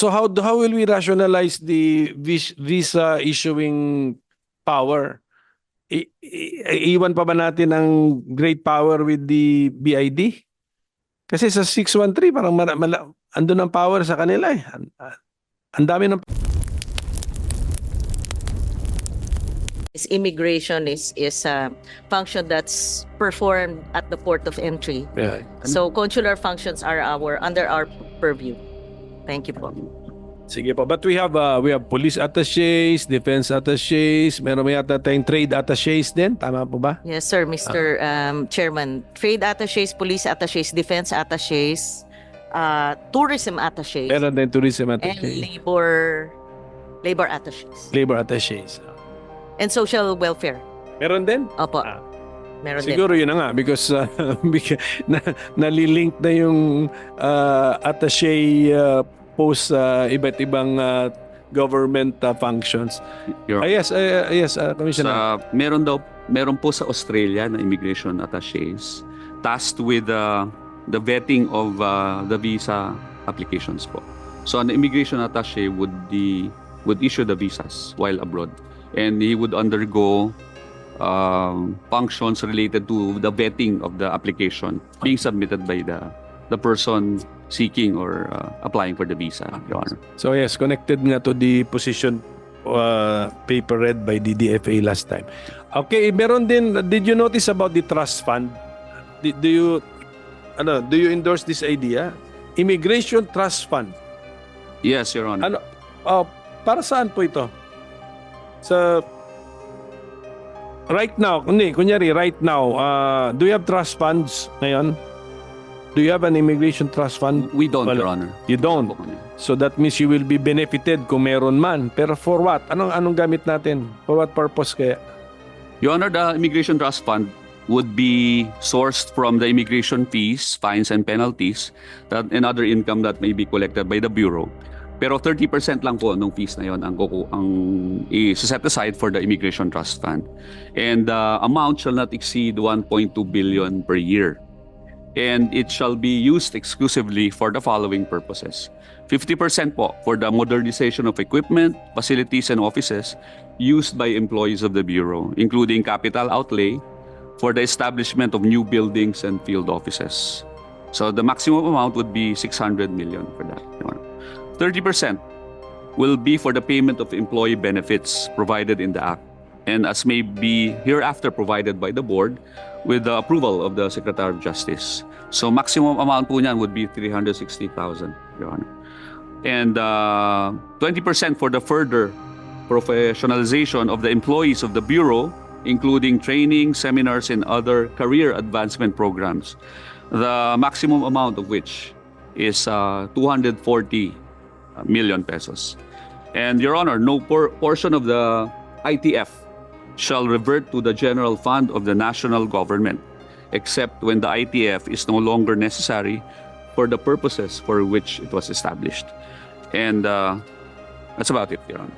So how will we rationalize the visa issuing power? Iwan pa ba natin ang great power with the BID? Kasi sa 613 parang andun ang power sa kanila eh. Ang dami ng immigration is a function that's performed at the port of entry. yeah. So consular functions are under our purview. Thank you po. Sige po. But we have police attachés, defense attachés, meron may yata tayong trade attachés din. Tama po ba? Yes, sir, Mr. Chairman. Trade attachés, police attachés, defense attachés, tourism attachés, Meron din tourism and attachés. labor attachés. Labor attachés. And social welfare. Meron din? Opo. Meron din. Siguro yun na nga because nalilink na yung attaché post iba't ibang government functions. Yes, Commissioner. Meron po sa Australia na immigration attachés tasked with the vetting of the visa applications po. So an immigration attaché would issue the visas while abroad, and he would undergo functions related to the vetting of the application being submitted by the person seeking or applying for the visa, Your Honor. So yes, connected nga to the position paper read by the DFA last time. Okay, meron din, did you notice about the trust fund? Do you endorse this idea? Immigration Trust Fund. Yes, Your Honor. Para saan po ito? Right now, do you have trust funds ngayon? Do you have an immigration trust fund? We don't, Wala. Your Honor. You don't. So that means you will be benefited kung meron man. Pero for what? Anong gamit natin? For what purpose kaya? Your Honor, the Immigration Trust Fund would be sourced from the immigration fees, fines, and penalties and other income that may be collected by the Bureau. Pero 30% lang po ng fees na yon ang set aside for the Immigration Trust Fund. And the amount shall not exceed 1.2 billion per year. And it shall be used exclusively for the following purposes. 50% po for the modernization of equipment, facilities, and offices used by employees of the Bureau, including capital outlay for the establishment of new buildings and field offices. So the maximum amount would be 600 million for that. 30% will be for the payment of employee benefits provided in the Act, and as may be hereafter provided by the Board with the approval of the Secretary of Justice. So maximum amount po niyan would be 360,000, Your Honor. And 20% for the further professionalization of the employees of the Bureau, including training, seminars, and other career advancement programs, the maximum amount of which is 240 million pesos. And Your Honor, no portion of the ITF shall revert to the general fund of the national government, except when the ITF is no longer necessary for the purposes for which it was established. And that's about it, Your Honor.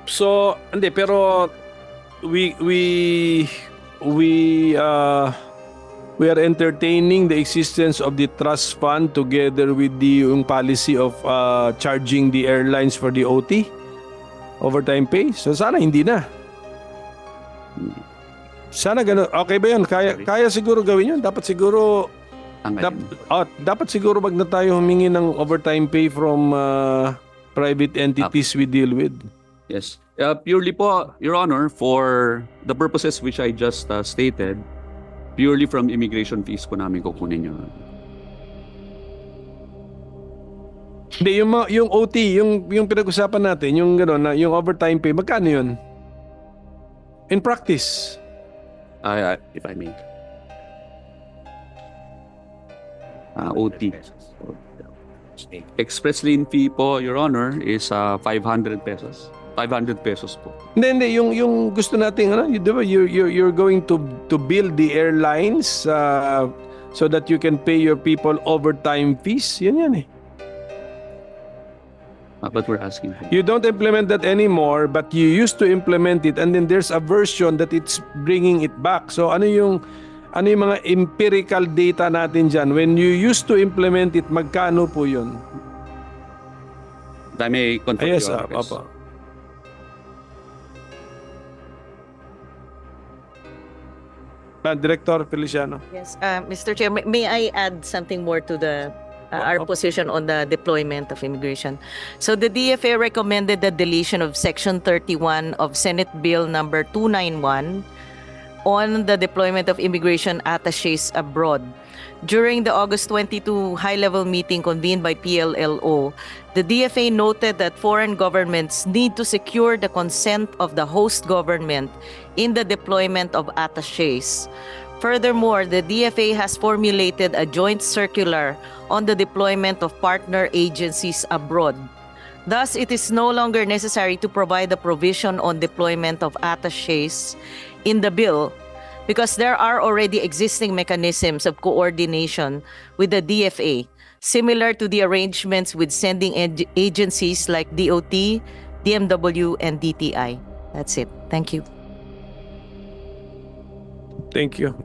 So, hindi, pero we are entertaining the existence of the trust fund together with the yung policy of charging the airlines for the OT, overtime pay. So sana hindi na. Sana gano'n. Okay ba yun? Kaya siguro gawin yun. Dapat siguro wag na tayo humingi ng overtime pay from private entities we deal with. Yes. Purely po, Your Honor, for the purposes which I just stated, purely from immigration fees po namin kukunin yun. Hindi, yung OT, yung pinag-usapan natin, yung gano'n, yung overtime pay, magkano yun? In practice? If I may. OT. Express lane fee po, Your Honor, is 500 pesos. 500 pesos po. Hindi, yung gusto nating you're going to build the airlines so that you can pay your people overtime fees. Yan eh. But we're asking for. You don't implement that anymore, but you used to implement it, and then there's a version that it's bringing it back. So ano yung mga empirical data natin dyan? When you used to implement it, magkano po yun? If I may confirm, Yes, Your Honor, yes. opo. Director Feliciano. Yes, Mr. Chair, may I add something more to the our Opo. position on the deployment of immigration? So the DFA recommended the deletion of Section 31 of Senate Bill number 291 on the deployment of immigration attaches abroad. During the August 22 high-level meeting convened by PLLO, the DFA noted that foreign governments need to secure the consent of the host government in the deployment of attaches. Furthermore, the DFA has formulated a joint circular on the deployment of partner agencies abroad. Thus, it is no longer necessary to provide the provision on deployment of attaches in the bill because there are already existing mechanisms of coordination with the DFA, similar to the arrangements with sending agencies like DOT, DMW, and DTI. That's it. Thank you. Thank you.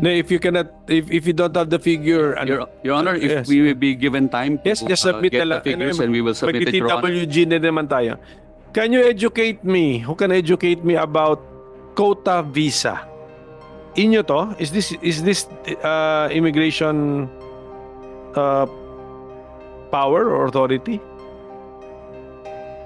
No, if you cannot, if you don't have the figure, Your Honor, if yes. we will be given time to Yes, just submit get na lang. the figures and we will submit it, Your Honor. Mag-TWG na naman tayo. Can you educate me? Who can educate me about quota visa? Inyo to? Is this immigration power or authority?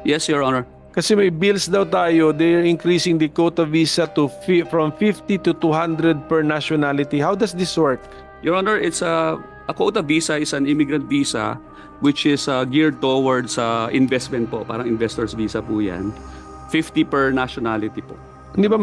Yes, Your Honor. Kasi may bills daw tayo, they're increasing the quota visa to from 50 to 200 per nationality. How does this work? Your Honor, it's a quota visa is an immigrant visa which is geared towards investment po, parang investor's visa po 'yan. 50 per nationality po. Di ba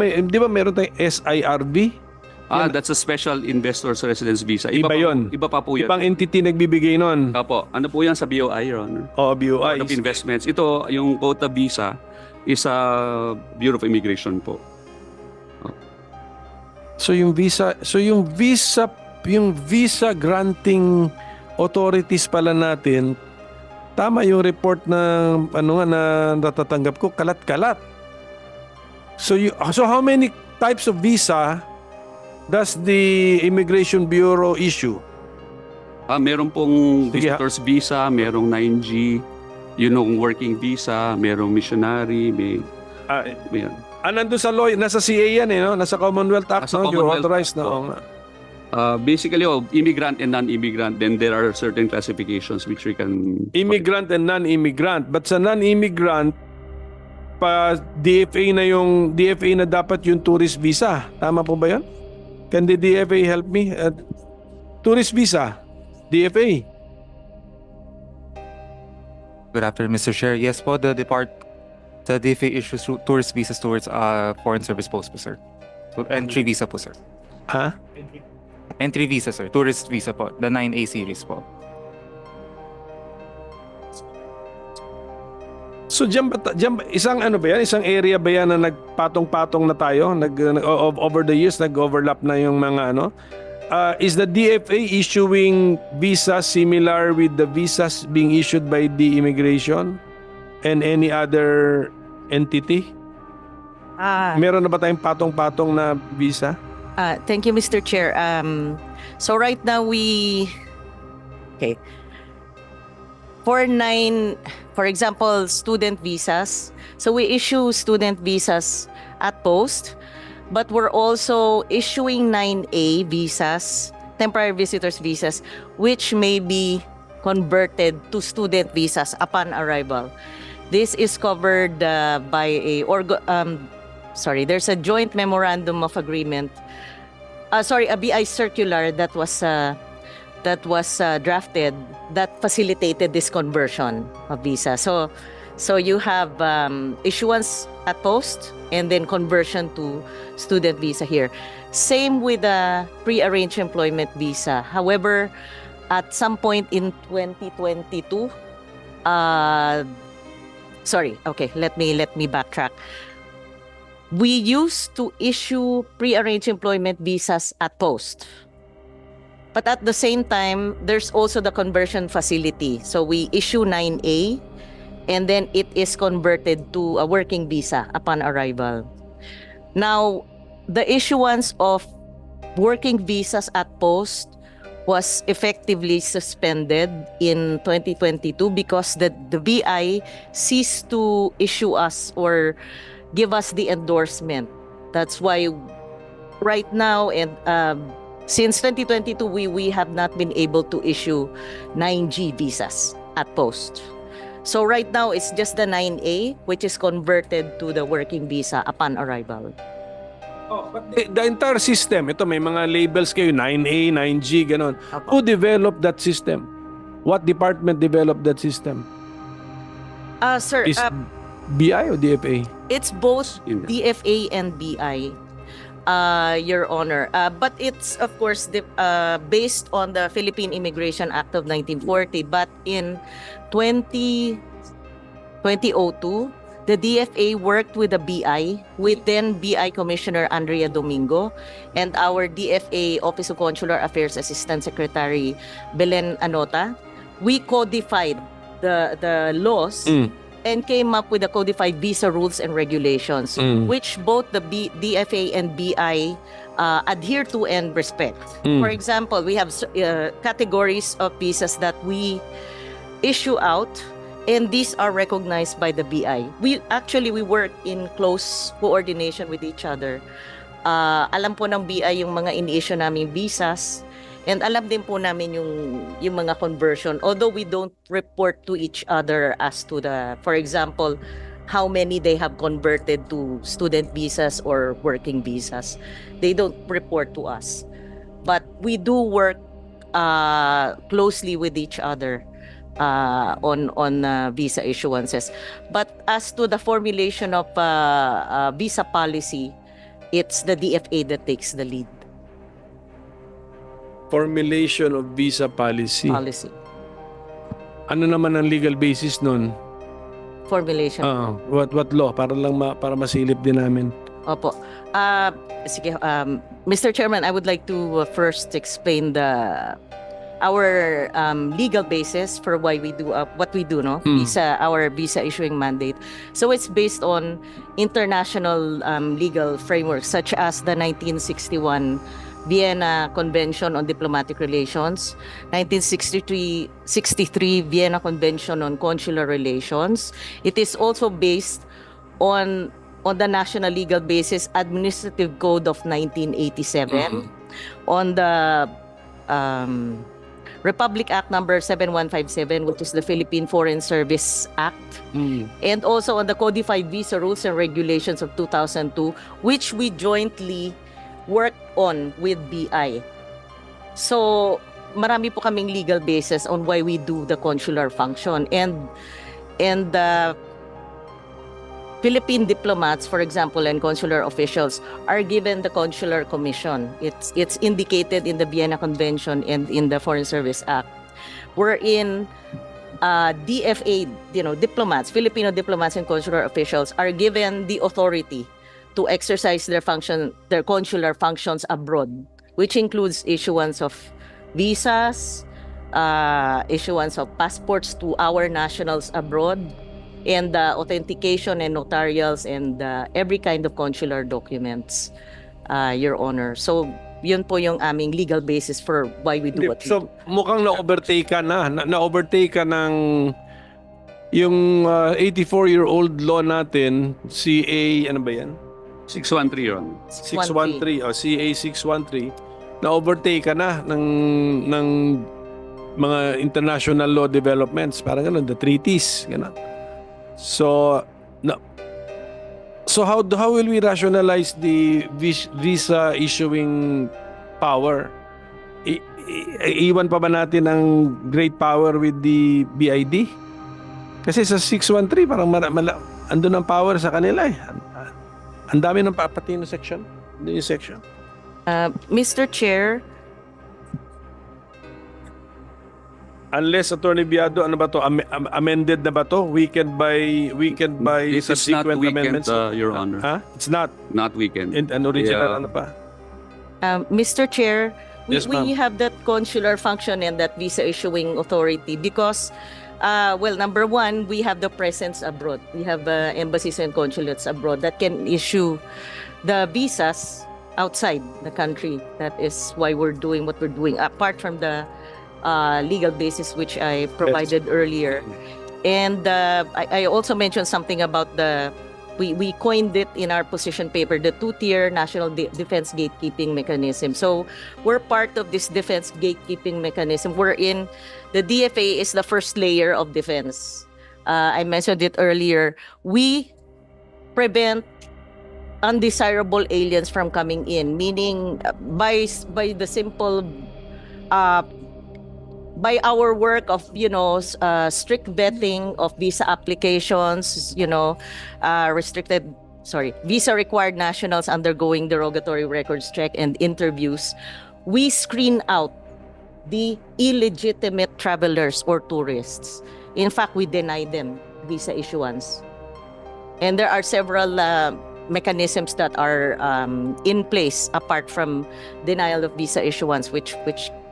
meron tayong SIRV? That's a special investor's residence visa. Iba yun. Iba pa po 'yan. Ibang entity nagbibigay nun. Opo. Ano po 'yan sa BOI, Your Honor? O, BOI. Board of Investments. Ito, yung quota visa is a Bureau of Immigration po. So yung visa granting authorities pala natin, tama yung report na na natatanggap ko, kalat-kalat. So how many types of visa does the Immigration Bureau issue? Meron pong Sige, visitor's visa, merong 9G, yung working visa, merong missionary, may Nandun sa law, nasa CA yan no? Nasa Commonwealth Act, Nasa no? You're Commonwealth authorized Act na. po. Oo nga. basically, immigrant and non-immigrant, then there are certain classifications which we can... Immigrant and non-immigrant. But sa non-immigrant, pa DFA na dapat yung tourist visa. Tama po ba yan? Can the DFA help me? Tourist visa, DFA. Good afternoon, Mr. Chair. Yes po, the DFA issues tourist visas towards foreign service posts po, sir. So, entry visa po, sir. Ha? Entry visa, sir. Tourist visa po. The 9A series po. So diyan isang ano ba yan? Isang area ba yan na nagpatong-patong na tayo? Over the years, nag-overlap na yung mga ano? Is the DFA issuing visas similar with the visas being issued by the immigration and any other entity? Meron na ba tayong patong-patong na visa? Thank you, Mr. Chair. So right now for example, student visas. So we issue student visas at post, but we're also issuing 9A visas, temporary visitors visas, which may be converted to student visas upon arrival. This is covered by there's a joint memorandum of agreement. A BI circular that was drafted that facilitated this conversion of visa. So you have issuance at post and then conversion to student visa here. Same with the pre-arranged employment visa. However, at some point in 2022, let me backtrack. We used to issue pre-arranged employment visas at post. But at the same time, there's also the conversion facility. So we issue 9A and then it is converted to a working visa upon arrival. Now, the issuance of working visas at post was effectively suspended in 2022 because the BI ceased to issue us or give us the endorsement. That's why right now and since 2022 we have not been able to issue 9G visas at post. So right now it's just the 9A which is converted to the working visa upon arrival. Oh, but the entire system, ito may mga labels kayo, 9A, 9G, ganon. Apo. Who developed that system? What department developed that system? Sir, Is BI or DFA? it's both In the- DFA and BI, Your Honor. But it's, of course, based on the Philippine Immigration Act of 1940. But in 2002, the DFA worked with the BI, with then BI Commissioner Andrea Domingo, and our DFA Office of Consular Affairs Assistant Secretary Belen Anota. We codified the laws and came up with the codified visa rules and regulations, which both the DFA and BI adhere to and respect. For example, we have categories of visas that we issue out, and these are recognized by the BI. We work in close coordination with each other. Alam po ng BI yung mga ini-issue namin visas, and alam din po namin yung mga conversion. Although we don't report to each other as to for example, how many they have converted to student visas or working visas. They don't report to us. But we do work closely with each other on visa issuances. But as to the formulation of visa policy, it's the DFA that takes the lead. Formulation of visa policy. Ano naman ang legal basis nun? Formulation. What law? Para lang para masilip din namin. Opo. Sige, Mr. Chairman, I would like to first explain our legal basis for why we do what we do, no? Our visa issuing mandate. So it's based on international legal frameworks such as the 1961 Vienna Convention on Diplomatic Relations, 1963 Vienna Convention on Consular Relations. It is also based on the national legal basis Administrative Code of 1987, on the Republic Act number 7157, which is the Philippine Foreign Service Act, and also on the Codified Visa Rules and Regulations of 2002, which we jointly worked on with BI. So, marami po kaming legal basis on why we do the consular function. And the Philippine diplomats, for example, and consular officials are given the consular commission. It's indicated in the Vienna Convention and in the Foreign Service Act, wherein DFA, diplomats, Filipino diplomats and consular officials are given the authority to exercise their consular functions abroad, which includes issuance of visas, issuance of passports to our nationals abroad, and authentication and notarials and every kind of consular documents, Your Honor. So, yun po yung aming legal basis for why we do what we do. So, mukhang na-overtake ka na-overtake ka ng yung 84-year-old law natin, CA, ano ba yan? 613 yun. 613, CA 613, na-overtake ka na ng mga international law developments, parang gano'n, the treaties, gano'n. So how will we rationalize the visa issuing power? Iwan pa ba natin ang great power with the BID? Kasi sa 613 parang andun ang power sa kanila eh. Ang dami ng pati yung section. Yung section. Mr. Chair, unless Attorney Biado, ano ba to? Amended na ba to? Weekend by This is not subsequent weekend, amendments? Your Honor. It's not. Not weekend. An original, Yeah. ano pa? Mr. Chair, Yes, we ma'am. have that consular function and that visa issuing authority because, number one, we have the presence abroad. We have embassies and consulates abroad that can issue the visas outside the country. That is why we're doing what we're doing, apart from the legal basis which I provided earlier. And I also mentioned something about we coined it in our position paper, the two-tier national defense gatekeeping mechanism. So we're part of this defense gatekeeping mechanism wherein the DFA is the first layer of defense. I mentioned it earlier. We prevent undesirable aliens from coming in, meaning by the simple by our work of strict vetting of visa applications, visa required nationals undergoing derogatory records check and interviews, we screen out the illegitimate travelers or tourists. In fact, we deny them visa issuance. And there are several mechanisms that are in place apart from denial of visa issuance, which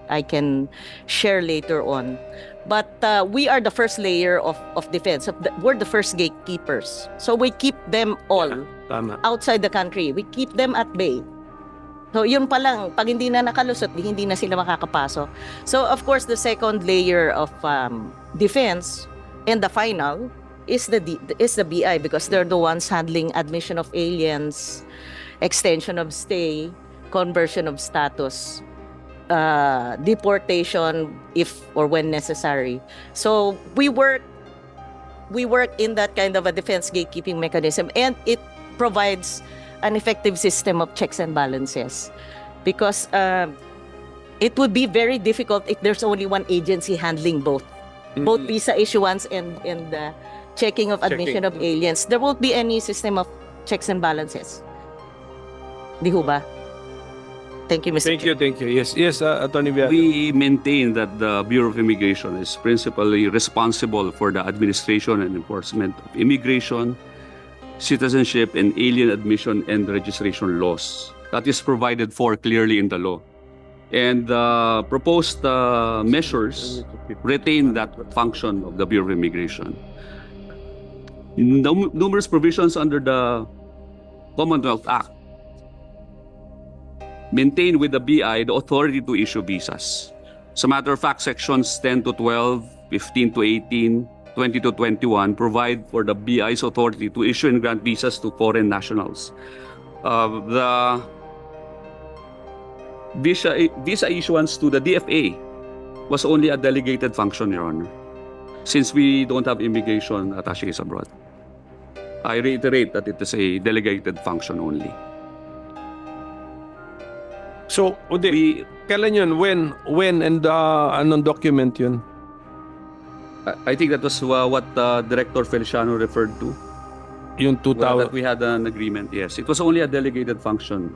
I can share later on. But we are the first layer of defense. We're the first gatekeepers. So we keep them all Tama. outside the country. We keep them at bay. So yun pa lang, pag hindi na nakalusot, hindi na sila makakapasok. So of course, the second layer of defense and the final is the BI, because they're the ones handling admission of aliens, extension of stay, conversion of status, deportation if or when necessary. So we work in that kind of a defense gatekeeping mechanism, and it provides an effective system of checks and balances, because it would be very difficult if there's only one agency handling both visa issuance and checking of admission of aliens. There won't be any system of checks and balances. Di ho ba? Thank you, Mr. Chair. Thank you. Yes, Attorney Villanueva. We maintain that the Bureau of Immigration is principally responsible for the administration and enforcement of immigration, citizenship, and alien admission and registration laws. That is provided for clearly in the law. And the proposed measures retain that function of the Bureau of Immigration. Numerous provisions under the Commonwealth Act maintain with the BI the authority to issue visas. As a matter of fact, sections 10 to 12, 15 to 18, 20 to 21 provide for the BI's authority to issue and grant visas to foreign nationals. The visa issuance to the DFA was only a delegated function, Your Honor, since we don't have immigration attaches abroad. I reiterate that it is a delegated function only. So, kailan yun? When and anong document yun? I think that was what Director Feliciano referred to. Yung 2000. That we had an agreement, yes. It was only a delegated function.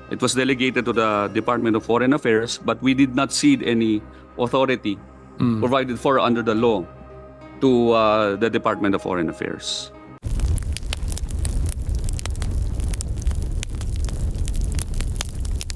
It was delegated to the Department of Foreign Affairs, but we did not cede any authority provided for under the law to the Department of Foreign Affairs.